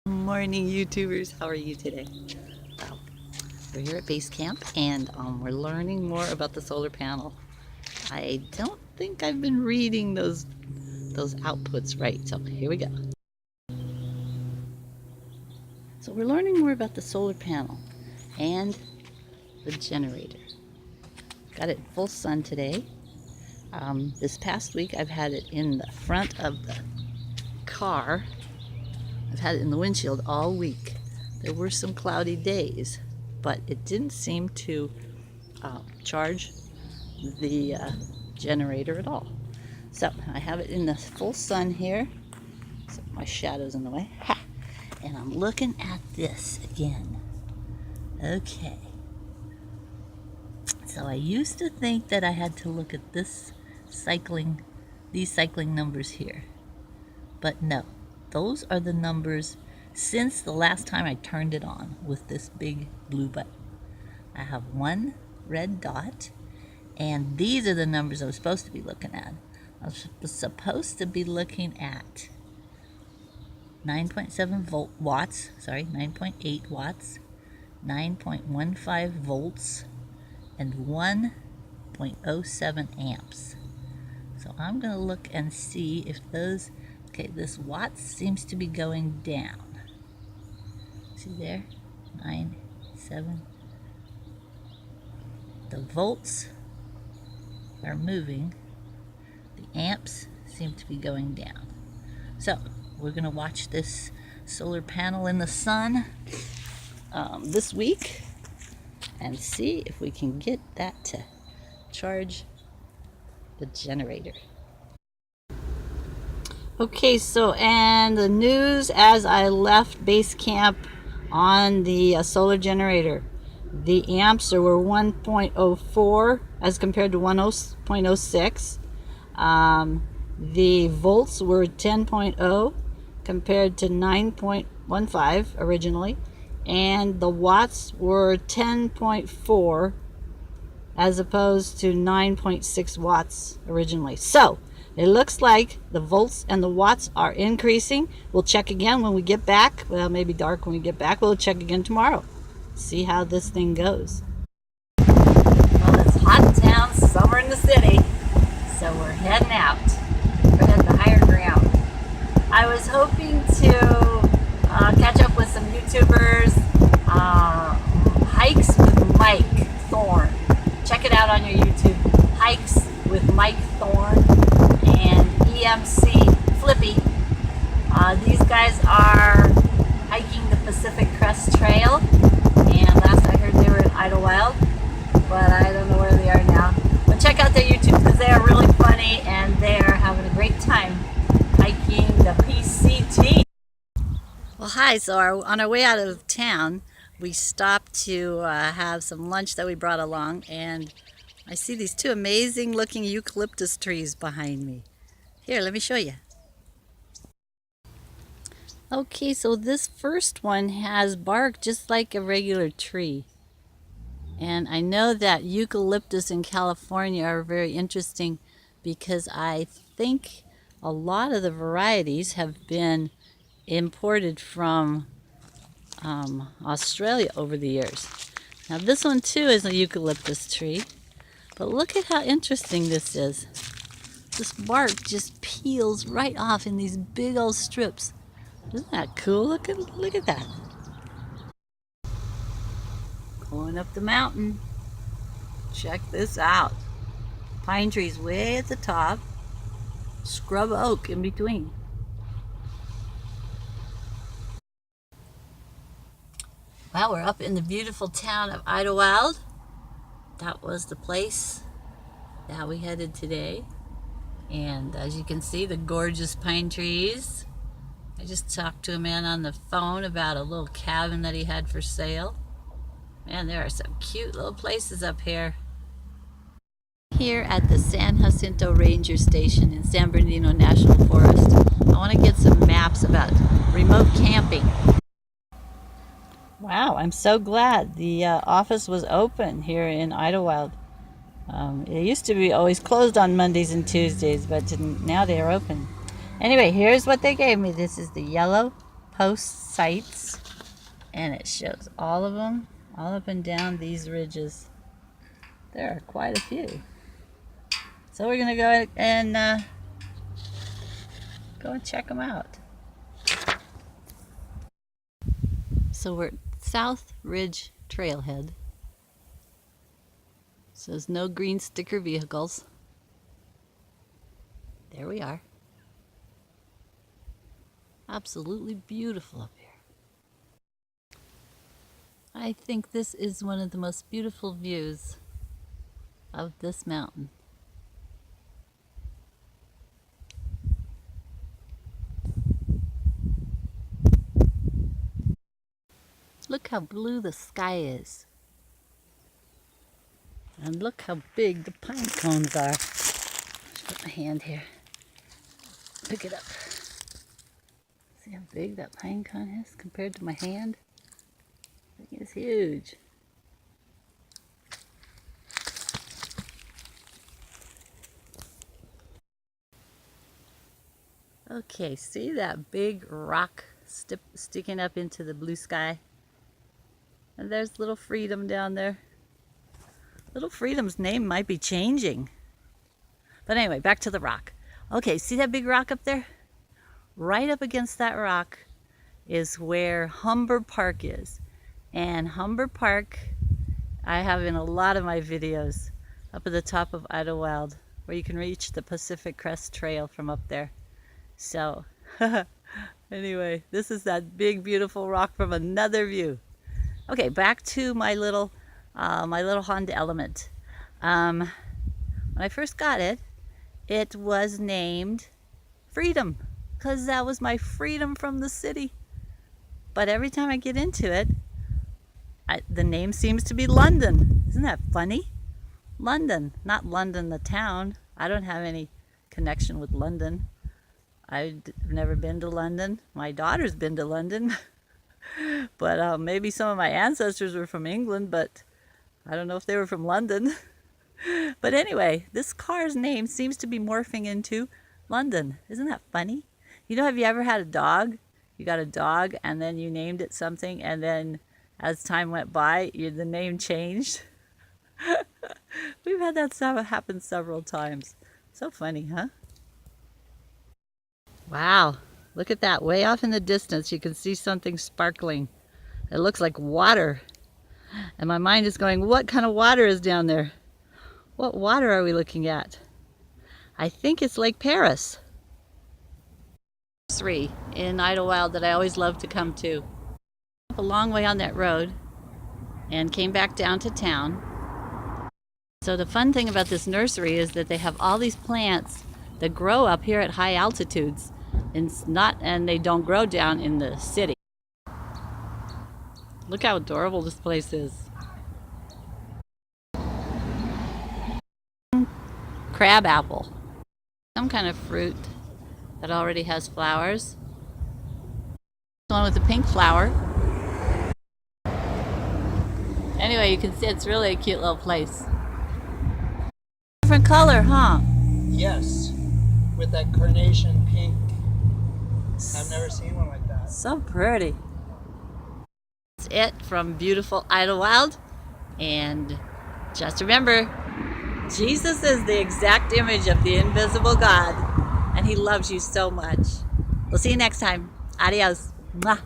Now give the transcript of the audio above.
Morning YouTubers, how are you today? Well, we're here at base camp and we're learning more about the solar panel. I don't think I've been reading those outputs right, so here we go. So we're learning more about the solar panel and the generator. Got it in full sun today. This past week I've had it in the front of the car. I've had it in the windshield all week. There were some cloudy days, but it didn't seem to charge the generator at all. So I have it in the full sun here. So my shadow's in the way. Ha! And I'm looking at this again. Okay. So I used to think that I had to look at these cycling numbers here. But no, those are the numbers since the last time I turned it on with this big blue button. I have one red dot, and these are the numbers I was supposed to be looking at. I was supposed to be looking at 9.7 watts, 9.8 watts, 9.15 volts, and 1.07 amps. So I'm going to look and see if those, okay, this watts seems to be going down. See there? 9, 7. The volts are moving. The amps seem to be going down. So we're going to watch this solar panel in the sun this week and see if we can get that to charge the generator. Okay, so and the news as I left base camp on the solar generator. The amps were 1.04 as compared to 1.06. The volts were 10.0 compared to 9.15 originally. And the watts were 10.4 as opposed to 9.6 watts originally. So it looks like the volts and the watts are increasing. We'll check again when we get back. Well, it may be dark when we get back. We'll check again tomorrow. See how this thing goes. Well, it's hot in town, summer in the city, so we're heading out. We're heading to higher ground. I was hoping to catch up with some YouTubers. Hikes with Mike Thorne. Check it out on your YouTube. Hikes with Mike Thorne and EMCflippy. These guys are hiking the Pacific Crest Trail, and last I heard they were in Idyllwild, but I don't know where they are now. But check out their YouTube because they are really funny and they are having a great time hiking the PCT. Well, hi. So on our way out of town, we stopped to have some lunch that we brought along, and I see these two amazing looking eucalyptus trees behind me. Here, let me show you. Okay, so this first one has bark just like a regular tree. And I know that eucalyptus in California are very interesting because I think a lot of the varieties have been imported from Australia over the years. Now this one too is a eucalyptus tree, but look at how interesting this is. This bark just peels right off in these big old strips. Isn't that cool? Look at that. Going up the mountain. Check this out. Pine trees way at the top, scrub oak in between. Well, we're up in the beautiful town of Idyllwild. That was the place that we headed today. And as you can see, the gorgeous pine trees. I just talked to a man on the phone about a little cabin that he had for sale. Man, there are some cute little places up here. Here at the San Jacinto Ranger Station in San Bernardino National Forest, I want to get some maps about remote camping. Wow, I'm so glad the office was open here in Idyllwild. It used to be always closed on Mondays and Tuesdays, but now they are open. Anyway, here's what they gave me. This is the yellow post sites, and it shows all of them, all up and down these ridges. There are quite a few. So we're gonna go and check them out. So we're at South Ridge Trailhead. Says no green sticker vehicles. There we are. Absolutely beautiful up here. I think this is one of the most beautiful views of this mountain. Look how blue the sky is. And look how big the pine cones are. Just put my hand here. Pick it up. See how big that pine cone is compared to my hand? I think it's huge. Okay, see that big rock sticking up into the blue sky? And there's Little Freedom down there. Little Freedom's name might be changing. But anyway, back to the rock. Okay, see that big rock up there? Right up against that rock is where Humber Park is. And Humber Park, I have in a lot of my videos, up at the top of Idyllwild, where you can reach the Pacific Crest Trail from up there. So, anyway, this is that big, beautiful rock from another view. Okay, back to my little Honda Element. When I first got it, it was named Freedom, because that was my freedom from the city. But every time I get into it, the name seems to be London. Isn't that funny? London, not London the town. I don't have any connection with London. I've never been to London. My daughter's been to London. But maybe some of my ancestors were from England, but I don't know if they were from London. But anyway, this car's name seems to be morphing into London. Isn't that funny? You know, have you ever had a dog? You got a dog and then you named it something, and then as time went by, the name changed. We've had that happen several times. So funny, huh? Wow, look at that. Way off in the distance, you can see something sparkling. It looks like water. And my mind is going, what kind of water is down there? What water are we looking at? I think it's Lake Perris. Nursery in Idyllwild that I always love to come to. A long way on that road and came back down to town. So the fun thing about this nursery is that they have all these plants that grow up here at high altitudes, and they don't grow down in the city. Look how adorable this place is. Crab apple. Some kind of fruit that already has flowers. One with a pink flower. Anyway, you can see it's really a cute little place. Different color, huh? Yes, with that carnation pink. I've never seen one like that. So pretty. That's it from beautiful Idyllwild. And just remember, Jesus is the exact image of the invisible God, and he loves you so much. We'll see you next time. Adios. Mwah.